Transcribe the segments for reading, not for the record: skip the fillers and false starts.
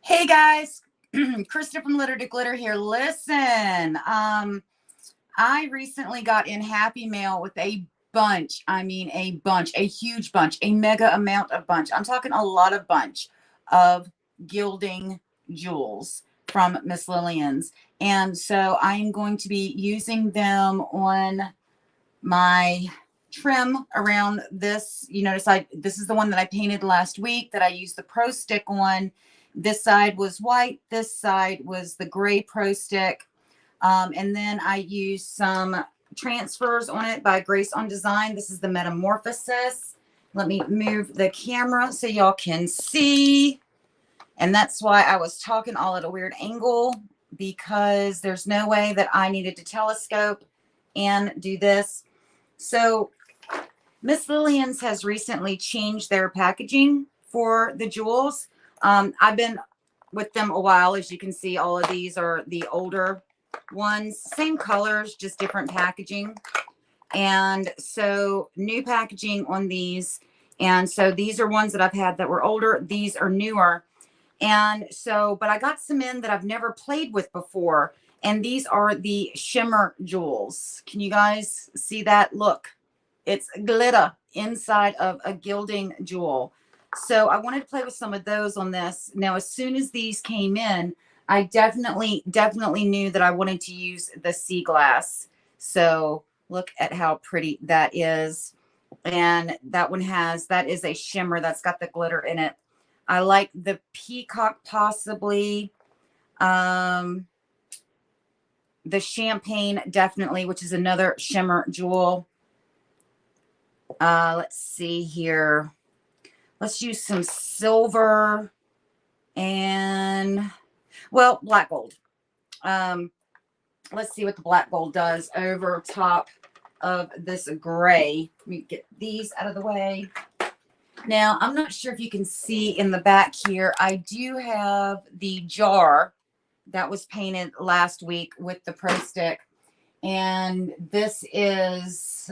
Hey guys, Crysta from Litter to Glitter here. Listen, I recently got in Happy Mail with a bunch. I mean, a bunch, a huge bunch, a mega amount of bunch. I'm talking a lot of bunch of Gilding jewels from Miss Lillian's. And so I'm going to be using them on my trim around this. You notice this is the one that I painted last week that I used the Pro Stick on. This side was white. This side was the gray Pro Stick. And then I used some transfers on it by Grace on Design. This is the Metamorphosis. Let me move the camera so y'all can see. And that's why I was talking all at a weird angle, because there's no way that I needed to telescope and do this. So Miss Lillian's has recently changed their packaging for the jewels. I've been with them a while. As you can see, all of these are the older ones, same colors, just different packaging. And so new packaging on these. And so these are ones that I've had that were older. These are newer. And so, but I got some in that I've never played with before. And these are the shimmer jewels. Can you guys see that? Look, it's glitter inside of a Gilding jewel. So I wanted to play with some of those on this. Now, as soon as these came in, I definitely knew that I wanted to use the sea glass. So look at how pretty that is. And that one that is a shimmer that's got the glitter in it. I like the peacock possibly. The champagne definitely, which is another shimmer jewel. Let's see here. Let's use some silver and, well, black gold. Let's see what the black gold does over top of this gray. Let me get these out of the way. Now, I'm not sure if you can see in the back here, I do have the jar that was painted last week with the Pro Stick. And this is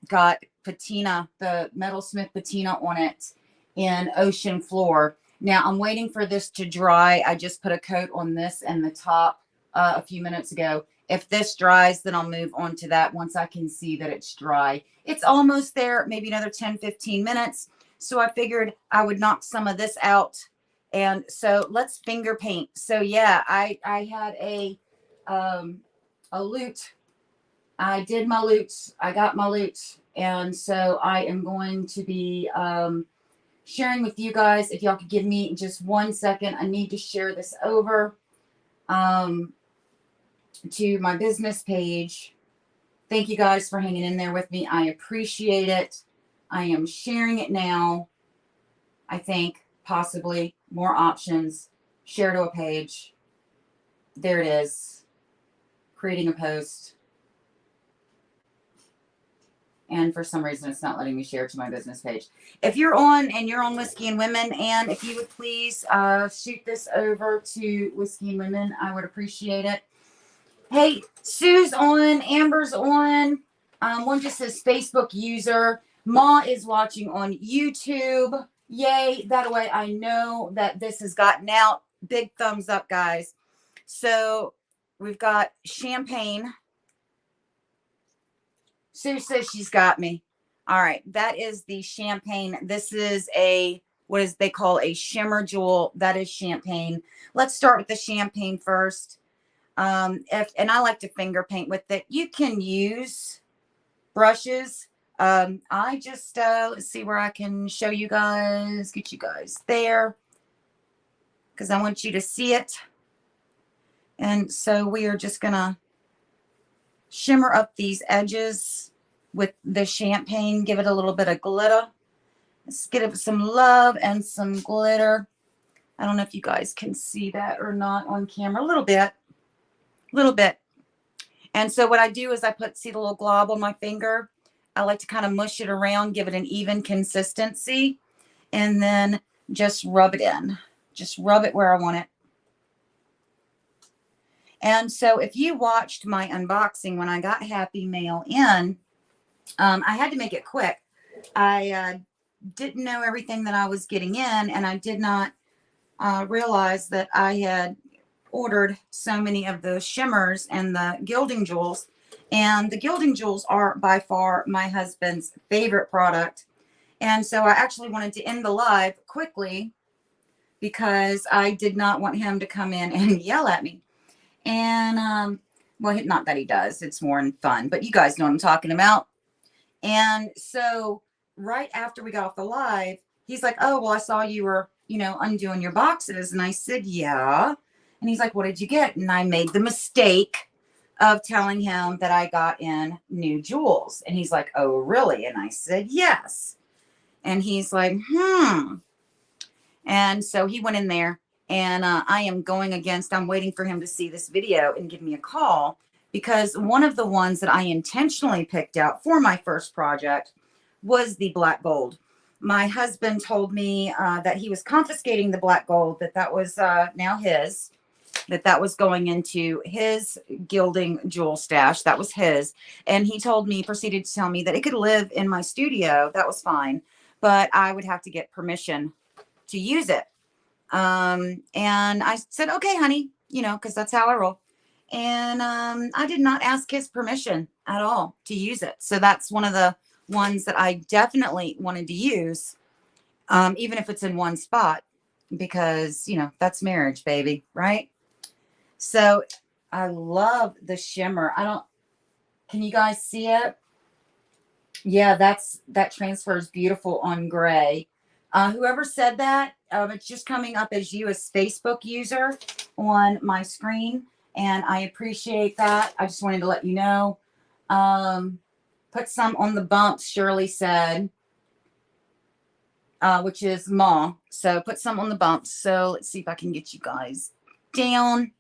got patina, the Metalsmith patina on it in Ocean Floor. Now, I'm waiting for this to dry. I just put a coat on this and the top a few minutes ago. If this dries, then I'll move on to that once I can see that it's dry. It's almost there, maybe another 10, 15 minutes. So I figured I would knock some of this out. And so let's finger paint. So yeah, I had a loot. I did my loots. I got my loots. And so I am going to be sharing with you guys. If y'all could give me just 1 second, I need to share this over to my business page. Thank you guys for hanging in there with me. I appreciate it. I am sharing it now. I think possibly more options. Share to a page. There it is. Creating a post. And for some reason, it's not letting me share to my business page. If you're on and you're on Whiskey and Women, and if you would please shoot this over to Whiskey and Women, I would appreciate it. Hey, Sue's on, Amber's on. One just says Facebook user. Ma is watching on YouTube. Yay. That way I know that this has gotten out. Big thumbs up, guys. So we've got champagne. Sue says she's got me. All right. That is the champagne. This is what is they call a shimmer jewel. That is champagne. Let's start with the champagne first. And I like to finger paint with it. You can use brushes. I just, let's see where I can show you guys, get you guys there, because I want you to see it. And so we are just going to shimmer up these edges with the champagne, give it a little bit of glitter. Let's get it some love and some glitter. I don't know if you guys can see that or not on camera. A little bit. And so what I do is see the little glob on my finger. I like to kind of mush it around, give it an even consistency, and then just rub it in. Just rub it where I want it. And so if you watched my unboxing when I got Happy Mail in, I had to make it quick. I didn't know everything that I was getting in, and I did not realized that I had ordered so many of the shimmers and the gilding jewels. And the gilding jewels are by far my husband's favorite product. And so I actually wanted to end the live quickly because I did not want him to come in and yell at me. And, well, not that he does, it's more in fun, but you guys know what I'm talking about. And so right after we got off the live, he's like, oh, well, I saw you were, undoing your boxes. And I said, yeah. And he's like, what did you get? And I made the mistake of telling him that I got in new jewels. And he's like, oh, really? And I said, yes. And he's like, And so he went in there, and I'm waiting for him to see this video and give me a call, because one of the ones that I intentionally picked out for my first project was the black gold. My husband told me that he was confiscating the black gold, that was now his, that was going into his gilding jewel stash. That was his. And he proceeded to tell me that it could live in my studio. That was fine, but I would have to get permission to use it. And I said, okay, honey, because that's how I roll. And I did not ask his permission at all to use it. So that's one of the ones that I definitely wanted to use, even if it's in one spot, because, that's marriage, baby, right? So I love the shimmer. Can you guys see it? Yeah, that transfers beautiful on gray. Whoever said that, it's just coming up as you as Facebook user on my screen, and I appreciate that. I just wanted to let you know. Put some on the bumps, Shirley said, which is Ma. So put some on the bumps. So let's see if I can get you guys down.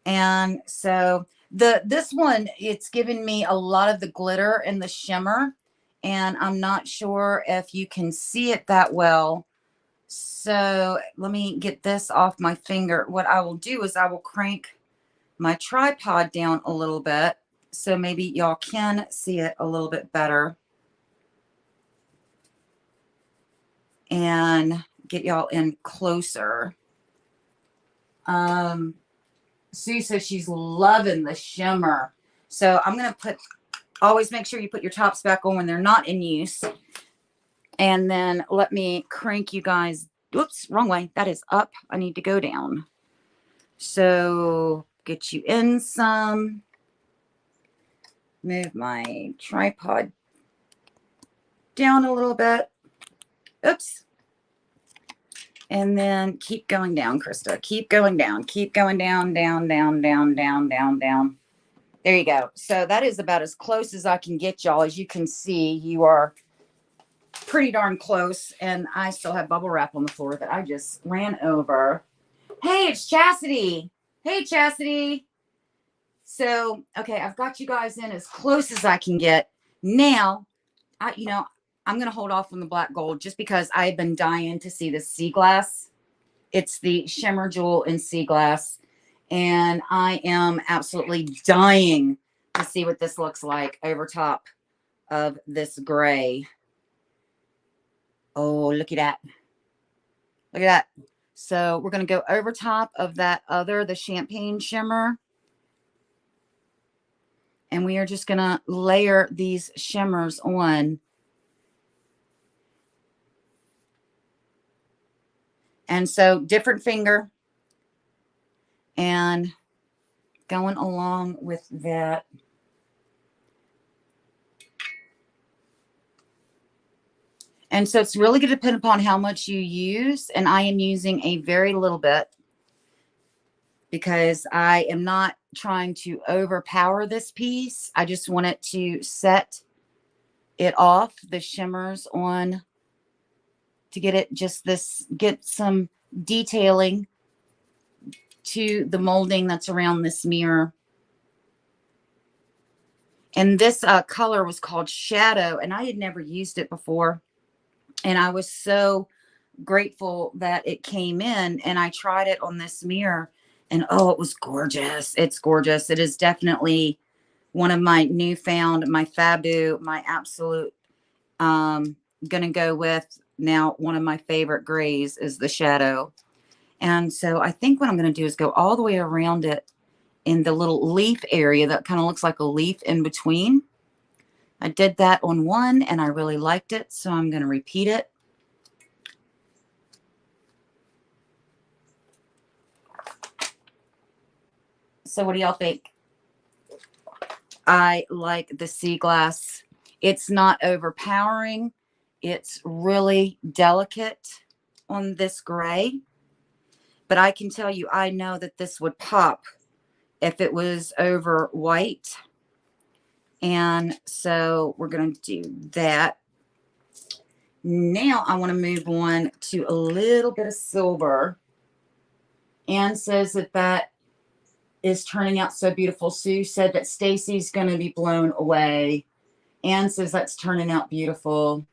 And so this one, it's given me a lot of the glitter and the shimmer, and I'm not sure if you can see it that well. So let me get this off my finger. What I will do is I will crank my tripod down a little bit, so maybe y'all can see it a little bit better, and get y'all in closer. Sue says she's loving the shimmer. So I'm going to always make sure you put your tops back on when they're not in use. And then let me crank you guys. Whoops, wrong way. That is up. I need to go down. So get you in some. Move my tripod down a little bit. Oops. And then keep going down, Crysta. Keep going down. Keep going down, down, down, down, down, down, down. There you go. So that is about as close as I can get, y'all. As you can see, you are pretty darn close. And I still have bubble wrap on the floor that I just ran over. Hey, it's Chastity. Hey, Chastity. So, okay, I've got you guys in as close as I can get. Now, I'm going to hold off on the black gold just because I've been dying to see this sea glass. It's the shimmer jewel in sea glass. And I am absolutely dying to see what this looks like over top of this gray. Oh, look at that. Look at that. So we're going to go over top of that the champagne shimmer. And we are just going to layer these shimmers on. And so different finger, and going along with that. And so it's really going to depend upon how much you use. And I am using a very little bit because I am not trying to overpower this piece. I just want it to set it off, the shimmers on, to get it get some detailing to the molding that's around this mirror. And this color was called Shadow, and I had never used it before. And I was so grateful that it came in, and I tried it on this mirror, and oh, it was gorgeous. It's gorgeous. It is definitely one of my newfound, my Fabu, my absolute, gonna go with now one of my favorite grays is the shadow. And so I think what I'm going to do is go all the way around it in the little leaf area that kind of looks like a leaf in between. I did that on one and I really liked it, so I'm going to repeat it. So what do y'all think? I like the sea glass. It's not overpowering. It's really delicate on this gray. But I can tell you, I know that this would pop if it was over white. And so we're going to do that. Now I want to move on to a little bit of silver. Anne says that that is turning out so beautiful. Sue said that Stacy's going to be blown away. Anne says that's turning out beautiful.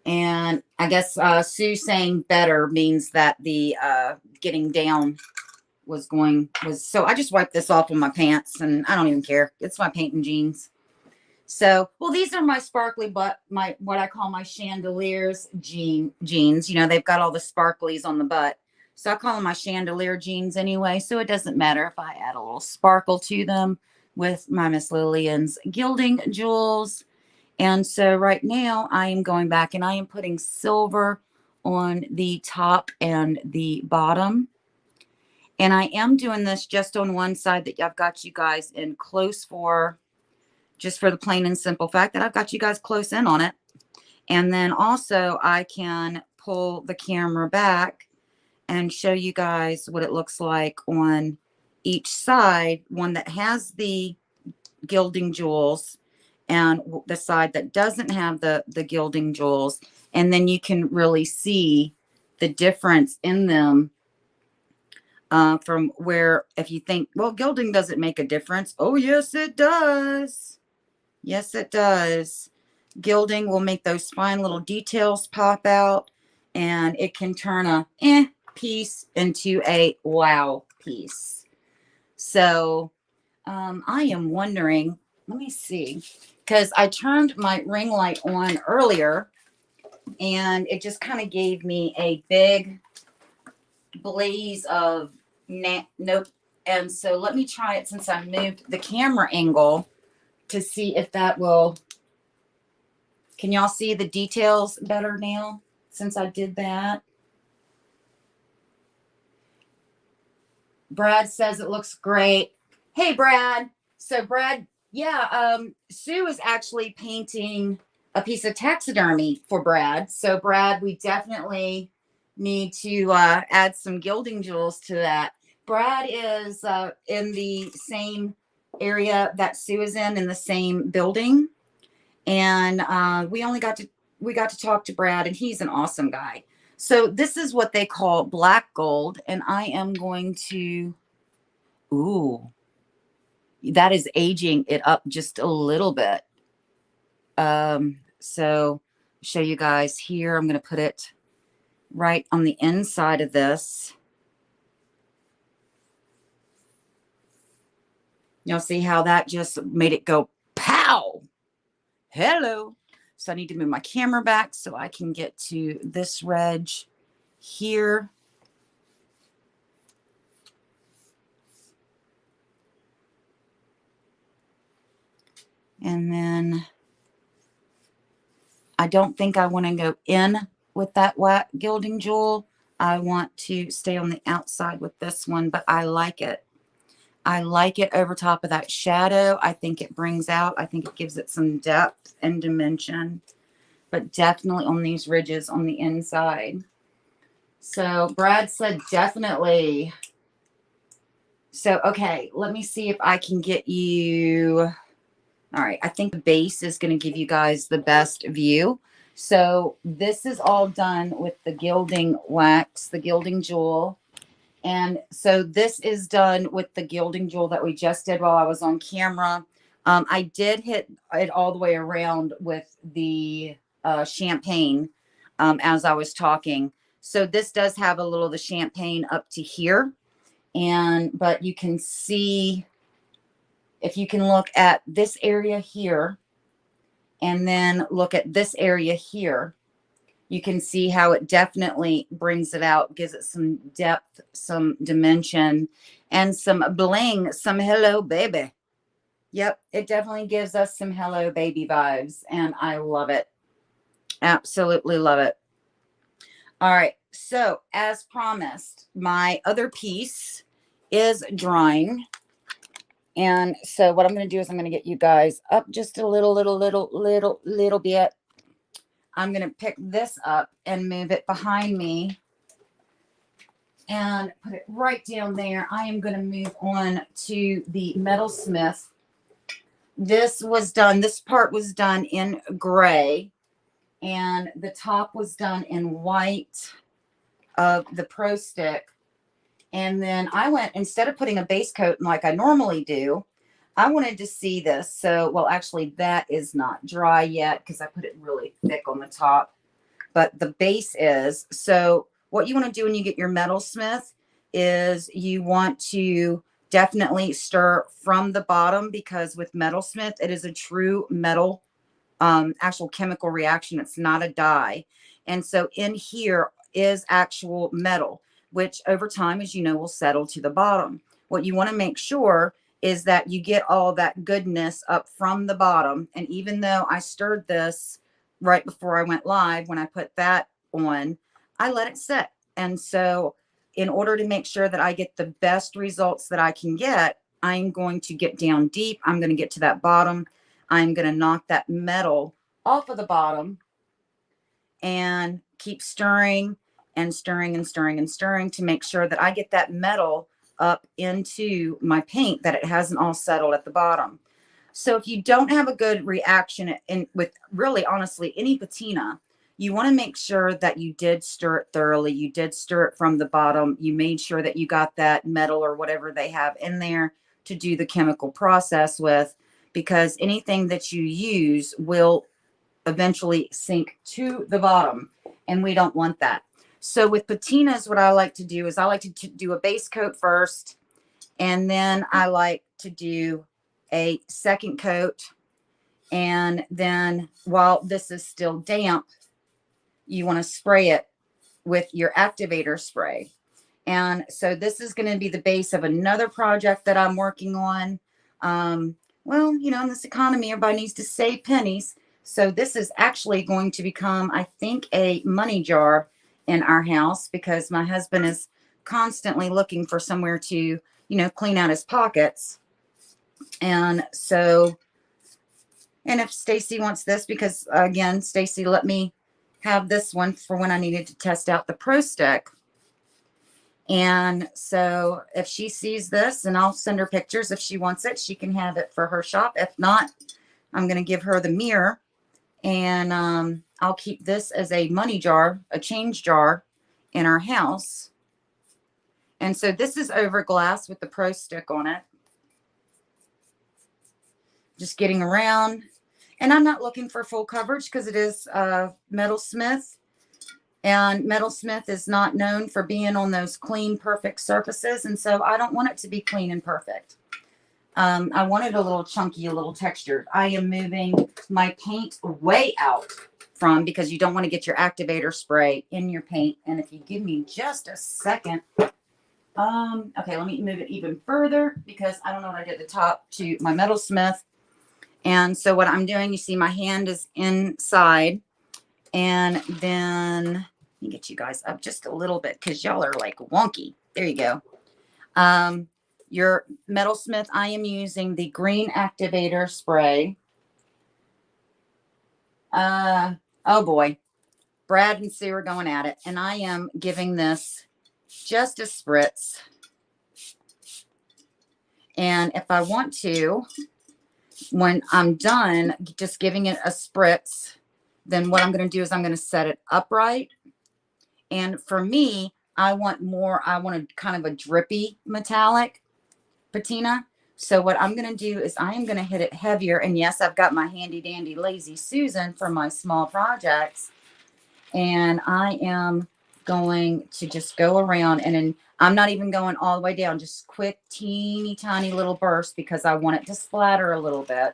And I guess Sue saying better means that the getting down was so I just wiped this off on my pants and I don't even care. It's my painting jeans. So, well, these are my sparkly, but my, what I call my chandeliers jeans. You know, they've got all the sparklies on the butt. So I call them my chandelier jeans anyway. So it doesn't matter if I add a little sparkle to them with my Miss Lillian's gilding jewels. And so right now I am going back and I am putting silver on the top and the bottom. And I am doing this just on one side that I've got you guys in close for, just for the plain and simple fact that I've got you guys close in on it. And then also I can pull the camera back and show you guys what it looks like on each side, one that has the gilding jewels and the side that doesn't have the gilding jewels. And then you can really see the difference in them from where, if you think, well, gilding doesn't make a difference. Oh, yes, it does. Yes, it does. Gilding will make those fine little details pop out, and it can turn a piece into a wow piece. So I am wondering, let me see, because I turned my ring light on earlier and it just kind of gave me a big blaze of nope. And so let me try it since I moved the camera angle to see if that will, can y'all see the details better now since I did that? Brad says it looks great. Hey, Brad. So Brad, yeah, Sue is actually painting a piece of taxidermy for Brad. So Brad, we definitely need to add some gilding jewels to that. Brad is in the same area that Sue is in the same building. And we got to talk to Brad, and he's an awesome guy. So this is what they call black gold, and I am going to, ooh, that is aging it up just a little bit. So show you guys here. I'm going to put it right on the inside of this. You'll see how that just made it go pow. Hello. So I need to move my camera back so I can get to this reg here. And then I don't think I want to go in with that gilding jewel. I want to stay on the outside with this one, but I like it. I like it over top of that shadow. I think it brings out, I think it gives it some depth and dimension, but definitely on these ridges on the inside. So Brad said definitely. So, okay, let me see if I can get you. All right, I think the base is going to give you guys the best view. So this is all done with the gilding wax, the gilding jewel. And so this is done with the gilding jewel that we just did while I was on camera. I did hit it all the way around with the champagne as I was talking. So this does have a little of the champagne up to here. But you can see, if you can look at this area here and then look at this area here, You can see how it definitely brings it out, gives it some depth, some dimension, and some bling, some hello baby. Yep, it definitely gives us some hello baby vibes, and I love it. Absolutely love it. All right, so as promised, my other piece is drying. And so what I'm going to do is I'm going to get you guys up just a little bit. I'm going to pick this up and move it behind me and put it right down there. I am going to move on to the Metalsmith. This part was done in gray, and the top was done in white of the Pro Stick. And then I went, instead of putting a base coat like I normally do, I wanted to see this. So, well, actually that is not dry yet because I put it really thick on the top, but the base is. So what you want to do when you get your Metalsmith is you want to definitely stir from the bottom, because with Metalsmith, it is a true metal, actual chemical reaction. It's not a dye. And so in here is actual metal, which over time, as you know, will settle to the bottom. What you want to make sure is that you get all that goodness up from the bottom. And even though I stirred this right before I went live, when I put that on, I let it set. And so in order to make sure that I get the best results that I can get, I'm going to get down deep. I'm going to get to that bottom. I'm going to knock that metal off of the bottom and keep stirring and stirring and stirring and stirring to make sure that I get that metal up into my paint, that it hasn't all settled at the bottom. So if you don't have a good reaction with really honestly any patina, you want to make sure that you did stir it thoroughly. You did stir it from the bottom. You made sure that you got that metal or whatever they have in there to do the chemical process with, because anything that you use will eventually sink to the bottom, and we don't want that. So with patinas, what I like to do is I like to do a base coat first, and then I like to do a second coat. And then while this is still damp, you want to spray it with your activator spray. And so this is going to be the base of another project that I'm working on. Well, you know, in this economy, everybody needs to save pennies. So this is actually going to become, I think, a money jar in our house, because my husband is constantly looking for somewhere to, you know, clean out his pockets. And so, and if Stacy wants this, because again, Stacy let me have this one for when I needed to test out the Pro Stick. And so if she sees this, and I'll send her pictures, if she wants it, she can have it for her shop. If not, I'm going to give her the mirror, and I'll keep this as a money jar, a change jar in our house. And so this is over glass with the Pro Stick on it. Just getting around. And I'm not looking for full coverage because it is Metalsmith. And Metalsmith is not known for being on those clean, perfect surfaces. And so I don't want it to be clean and perfect. I want it a little chunky, a little textured. I am moving my paint way out from, because you don't want to get your activator spray in your paint. And if you give me just a second. Okay, let me move it even further, because I don't know what I did at the top to my Metalsmith. And so what I'm doing, you see my hand is inside. And then let me get you guys up just a little bit, because y'all are like wonky. There you go. Your Metalsmith, I am using the green activator spray. Oh boy. Brad and Sue are going at it. And I am giving this just a spritz. And if I want to, when I'm done just giving it a spritz, then what I'm going to do is I'm going to set it upright. And for me, I want a kind of a drippy metallic patina. So what I'm going to do is I am going to hit it heavier. And yes, I've got my handy dandy Lazy Susan for my small projects. And I am going to just go around, and then I'm not even going all the way down, just quick, teeny tiny little burst, because I want it to splatter a little bit.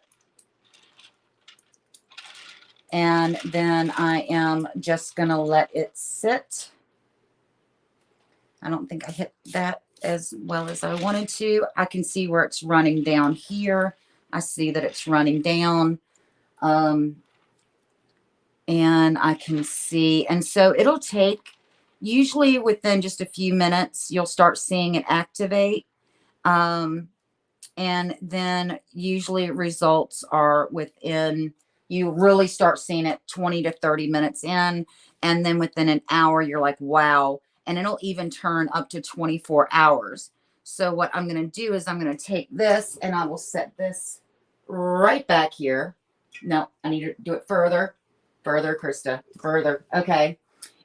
And then I am just going to let it sit. I don't think I hit that as well as I wanted to. I can see where it's running down here. I see that it's running down. And I can see, and so it'll take, usually within just a few minutes, you'll start seeing it activate. And then usually results are within, you really start seeing it 20 to 30 minutes in. And then within an hour, you're like, wow. And it'll even turn up to 24 hours. So what I'm going to do is I'm going to take this and I will set this right back here. No, I need to do it further, Crysta, further. Okay.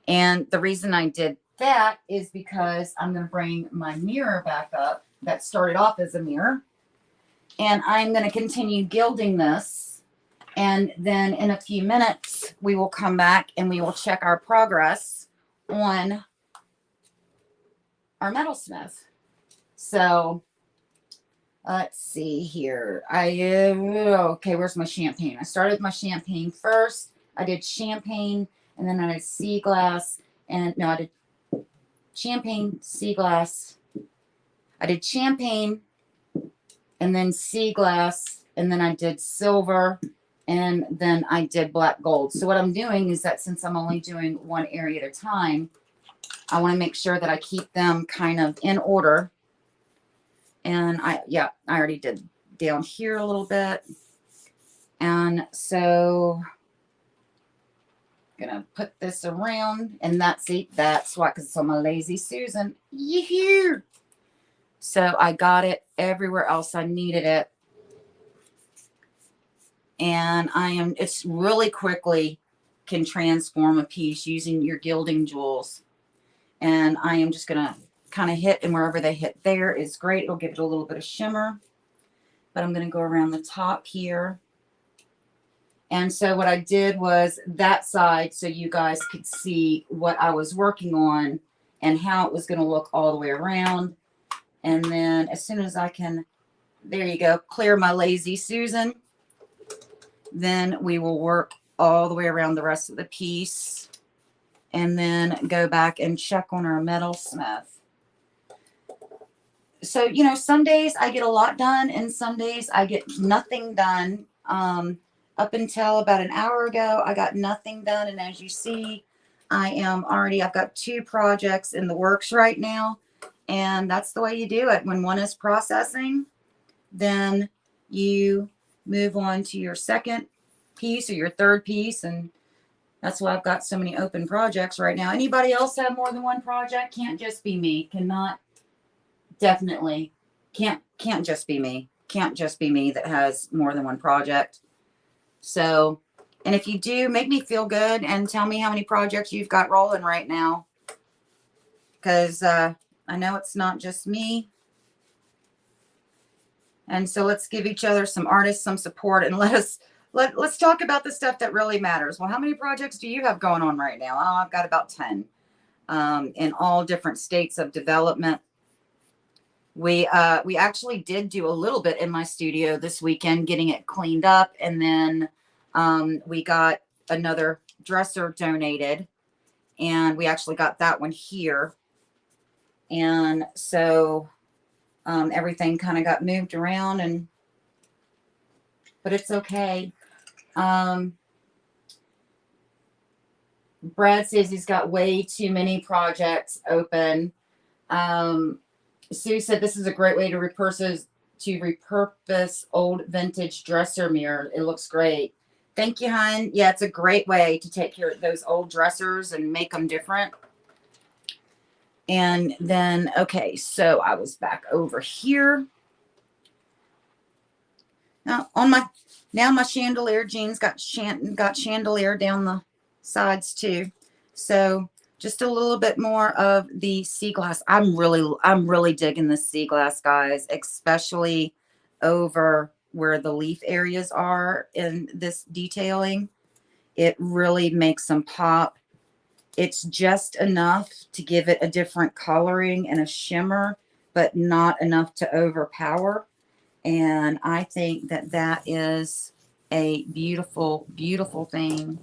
And the reason I did that is because I'm going to bring my mirror back up that started off as a mirror. And I'm going to continue gilding this. And then in a few minutes, we will come back and we will check our progress on our metalsmith. So let's see here. Okay, where's my champagne? I started with my champagne first. I did champagne and then I did sea glass. And no, I did champagne, sea glass. I did champagne and then sea glass, and then I did silver, and then I did black gold. So what I'm doing is that since I'm only doing one area at a time, I want to make sure that I keep them kind of in order. And I already did down here a little bit. And so I'm going to put this around, and that's why, because it's on my Lazy Susan. Yoo-hoo! So I got it everywhere else I needed it. And it's really quickly can transform a piece using your gilding jewels. And I am just going to kind of hit, and wherever they hit there is great. It'll give it a little bit of shimmer. But I'm going to go around the top here. And so what I did was that side so you guys could see what I was working on and how it was going to look all the way around. And then as soon as I can, there you go, clear my Lazy Susan, then we will work all the way around the rest of the piece and then go back and check on our metalsmith. So, you know, some days I get a lot done and some days I get nothing done. Up until about an hour ago, I got nothing done. And as you see, I've got 2 projects in the works right now. And that's the way you do it. When one is processing, then you move on to your second piece or your third piece. And that's why I've got so many open projects right now. Anybody else have more than one project? Can't just be me. Definitely can't just be me. Can't just be me that has more than one project. So, and if you do, make me feel good and tell me how many projects you've got rolling right now. Because, I know it's not just me. And so let's give each other, some artists, some support, and let's talk about the stuff that really matters. Well, how many projects do you have going on right now? Oh, I've got about 10 in all different states of development. We actually did do a little bit in my studio this weekend, getting it cleaned up. And then we got another dresser donated, and we actually got that one here. And so everything kind of got moved around, but it's okay. Brad says he's got way too many projects open. Sue said this is a great way to repurpose old vintage dresser mirror. It looks great. Thank you, hon. Yeah, it's a great way to take care of those old dressers and make them different. And then, okay, so I was back over here. Now my chandelier jeans got chandelier down the sides too. So just a little bit more of the sea glass. I'm really digging the sea glass, guys, especially over where the leaf areas are in this detailing. It really makes them pop. It's just enough to give it a different coloring and a shimmer, but not enough to overpower. And I think that is a beautiful, beautiful thing.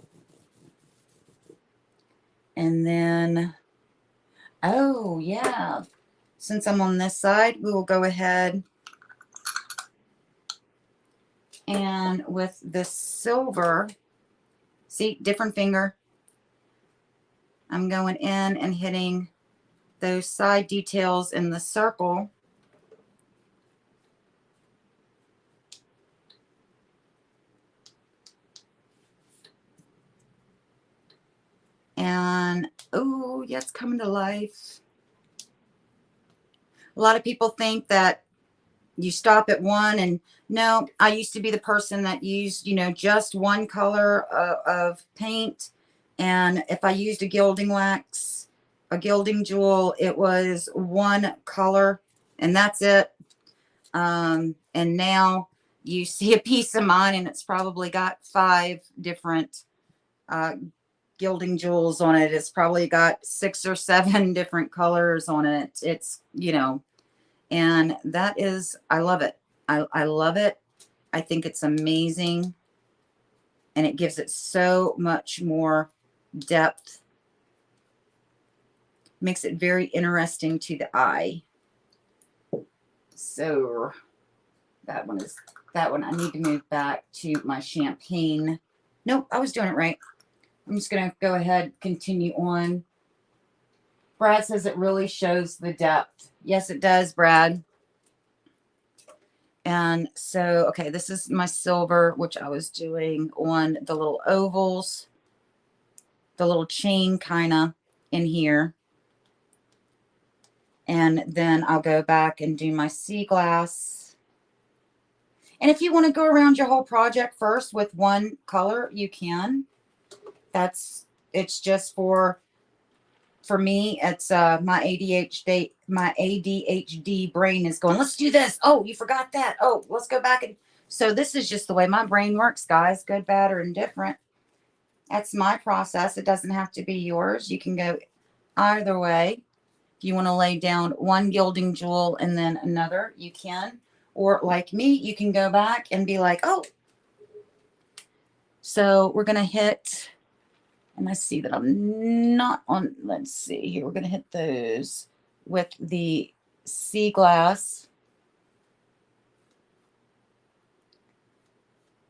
And then, oh yeah, since I'm on this side, we will go ahead and with the silver, see, different finger, I'm going in and hitting those side details in the circle. And, oh, yeah, it's coming to life. A lot of people think that you stop at one, and no, I used to be the person that used, you know, just one color of paint. And if I used a gilding wax, a gilding jewel, it was one color and that's it. And now you see a piece of mine and it's probably got 5 different gilding jewels on it. It's probably got 6 or 7 different colors on it. It's, you know, and that is, I love it. I love it. I think it's amazing. And it gives it so much more depth. Makes it very interesting to the eye. So that one I need to move back to my champagne. Nope, I was doing it right. I'm just going to go ahead, continue on. Brad says it really shows the depth. Yes, it does, Brad. And so, okay, this is my silver, which I was doing on the little ovals, the little chain kind of in here. And then I'll go back and do my sea glass. And if you want to go around your whole project first with one color, you can. It's just for me, it's my ADHD brain is going, let's do this. Oh, you forgot that. Oh, let's go back. And so this is just the way my brain works, guys. Good, bad, or indifferent. That's my process. It doesn't have to be yours. You can go either way. If you want to lay down one gilding jewel and then another, you can. Or like me, you can go back and be like, oh. So we're going to hit, and I see that I'm not on, let's see here. We're going to hit those with the sea glass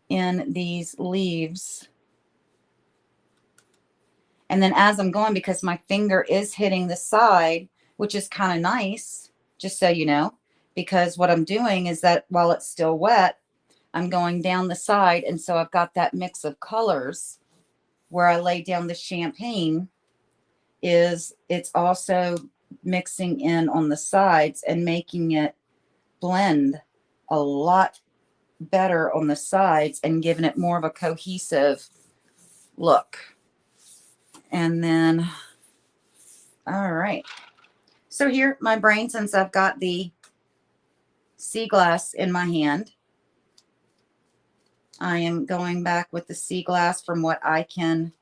in these leaves. And then as I'm going, because my finger is hitting the side, which is kind of nice, just so you know, because what I'm doing is that while it's still wet, I'm going down the side. And so I've got that mix of colors where I lay down the champagne is it's also mixing in on the sides and making it blend a lot better on the sides and giving it more of a cohesive look. And then, all right. So here, my brain, since I've got the sea glass in my hand, I am going back with the sea glass from what I can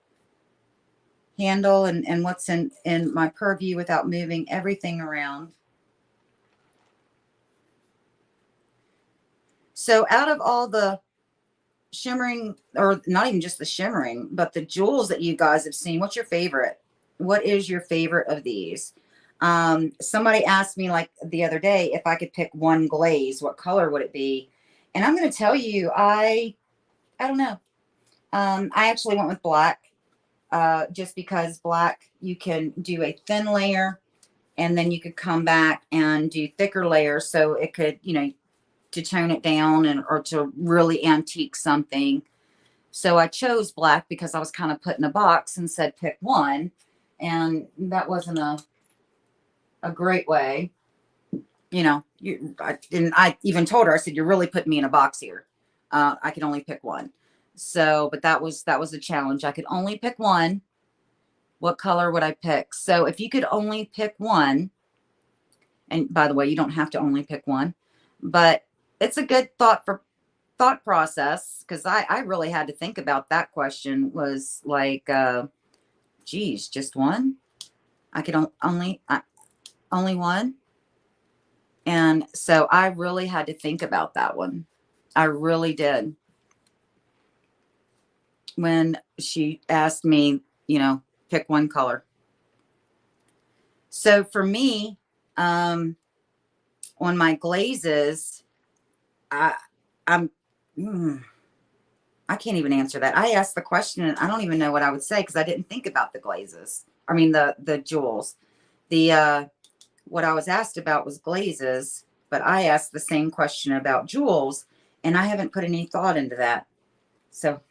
handle and what's in my purview without moving everything around. So out of all the shimmering, or not even just the shimmering, but the jewels that you guys have seen, what's your favorite? What is your favorite of these? Somebody asked me like the other day, if I could pick one glaze, what color would it be? And I'm going to tell you, I don't know. I actually went with black, just because black, you can do a thin layer and then you could come back and do thicker layers. So it could, you know, to tone it down and or to really antique something. So I chose black because I was kind of put in a box and said pick one, and that wasn't a great way, you know. I even told her, I said, you're really putting me in a box here. I can only pick one. So, but that was a challenge. I could only pick one. What color would I pick? So if you could only pick one, and by the way, you don't have to only pick one, but it's a good thought process, because I really had to think about that question. Was like, geez, just one? I could only one? And so I really had to think about that one. I really did. when she asked me, you know, pick one color. So for me, on my glazes, I can't even answer that. I asked the question and I don't even know what I would say because I didn't think about the glazes. I mean the jewels. The what I was asked about was glazes, but I asked the same question about jewels and I haven't put any thought into that. So,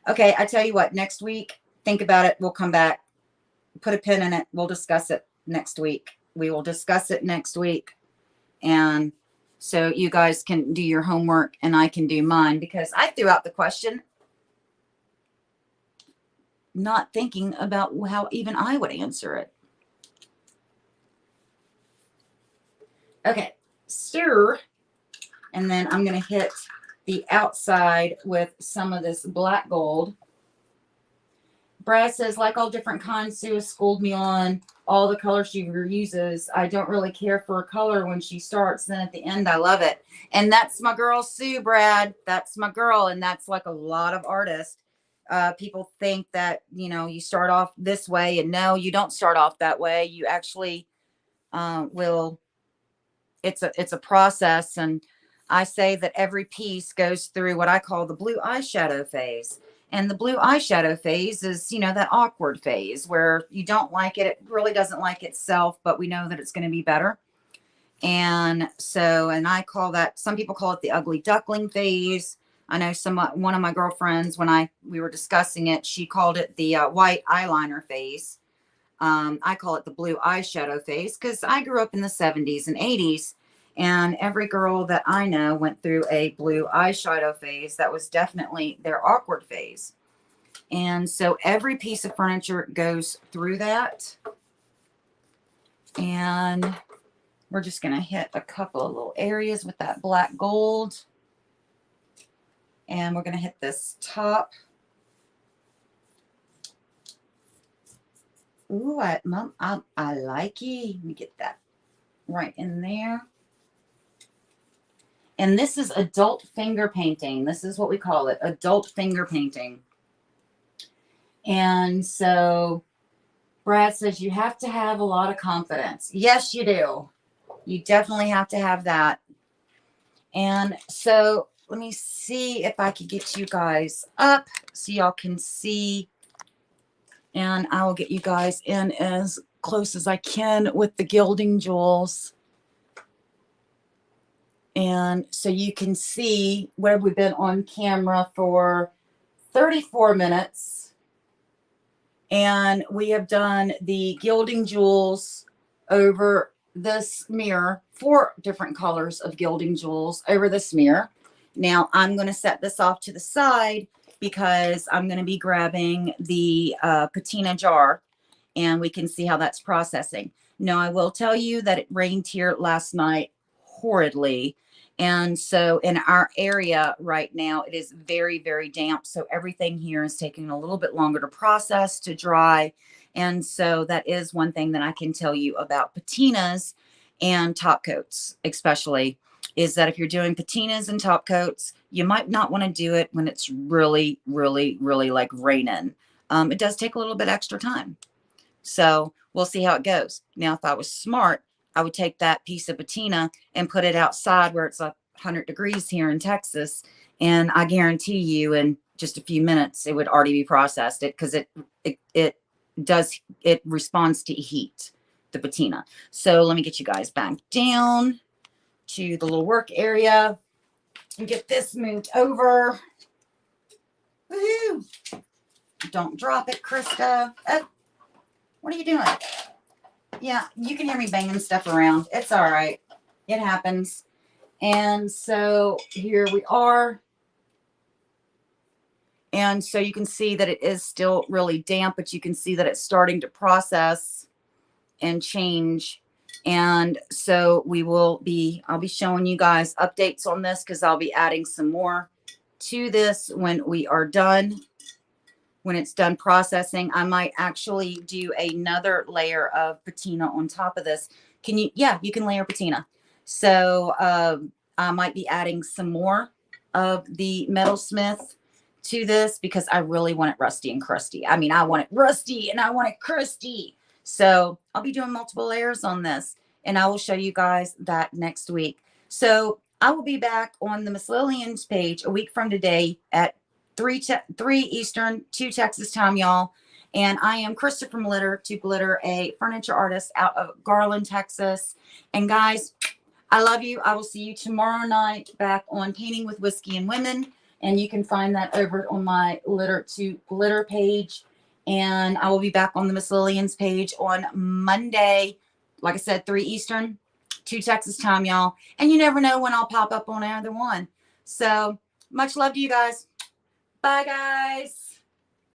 okay, I tell you what, next week, think about it. We'll come back, put a pin in it. We'll discuss it next week. We will discuss it next week. And so you guys can do your homework and I can do mine because I threw out the question not thinking about how even I would answer it. Okay, stir. And then I'm going to hit the outside with some of this black gold. Brad says, like all different kinds, Sue has schooled me on all the colors she uses. I don't really care for a color when she starts. Then at the end, I love it. And that's my girl, Sue, Brad. That's my girl. And that's like a lot of artists. People think that, you know, you start off this way. And no, you don't start off that way. You actually will. It's a process. And I say that every piece goes through what I call the blue eyeshadow phase. And the blue eyeshadow phase is, you know, that awkward phase where you don't like it. It really doesn't like itself, but we know that it's going to be better. And so, and I call that, some people call it the ugly duckling phase. I know one of my girlfriends, when we were discussing it, she called it the white eyeliner phase. I call it the blue eyeshadow phase because I grew up in the 70s and 80s. And every girl that I know went through a blue eyeshadow phase. That was definitely their awkward phase. And so every piece of furniture goes through that. And we're just going to hit a couple of little areas with that black gold. And we're going to hit this top. Ooh, Mom, I like it. Let me get that right in there. And this is adult finger painting. This is what we call it, adult finger painting. And so Brad says you have to have a lot of confidence. Yes, you do. You definitely have to have that. And so let me see if I could get you guys up so y'all can see. And I will get you guys in as close as I can with the gilding jewels. And so you can see where we've been on camera for 34 minutes. And we have done the gilding jewels over this mirror, 4 different colors of gilding jewels over this mirror. Now I'm going to set this off to the side because I'm going to be grabbing the patina jar and we can see how that's processing. Now I will tell you that it rained here last night horridly. And so in our area right now, it is very, very damp. So everything here is taking a little bit longer to process, to dry. And so that is one thing that I can tell you about patinas and top coats, especially, is that if you're doing patinas and top coats, you might not want to do it when it's really, really, really like raining. It does take a little bit extra time. So we'll see how it goes. Now, if I was smart, I would take that piece of patina and put it outside where it's 100 degrees here in Texas. And I guarantee you in just a few minutes, it would already be processed because it responds to heat, the patina. So let me get you guys back down to the little work area and get this moved over. Woohoo! Don't drop it, Crysta. Oh, what are you doing? Yeah, you can hear me banging stuff around. It's all right. It happens. And so here we are. And so you can see that it is still really damp, but you can see that it's starting to process and change. And so I'll be showing you guys updates on this because I'll be adding some more to this when we are done. When it's done processing, I might actually do another layer of patina on top of this. Can you? Yeah, you can layer patina. So I might be adding some more of the Metalsmith to this because I really want it rusty and crusty. I mean, I want it rusty and I want it crusty. So I'll be doing multiple layers on this, and I will show you guys that next week. So I will be back on the Miss Lillian's page a week from today at 3 Eastern, 2 Texas time, y'all. And I am Crysta from Litter to Glitter, a furniture artist out of Garland, Texas. And guys, I love you. I will see you tomorrow night back on Painting with Whiskey and Women. And you can find that over on my Litter to Glitter page. And I will be back on the Miss Lillian's page on Monday. Like I said, 3 Eastern, 2 Texas time, y'all. And you never know when I'll pop up on either one. So much love to you guys. Bye, guys.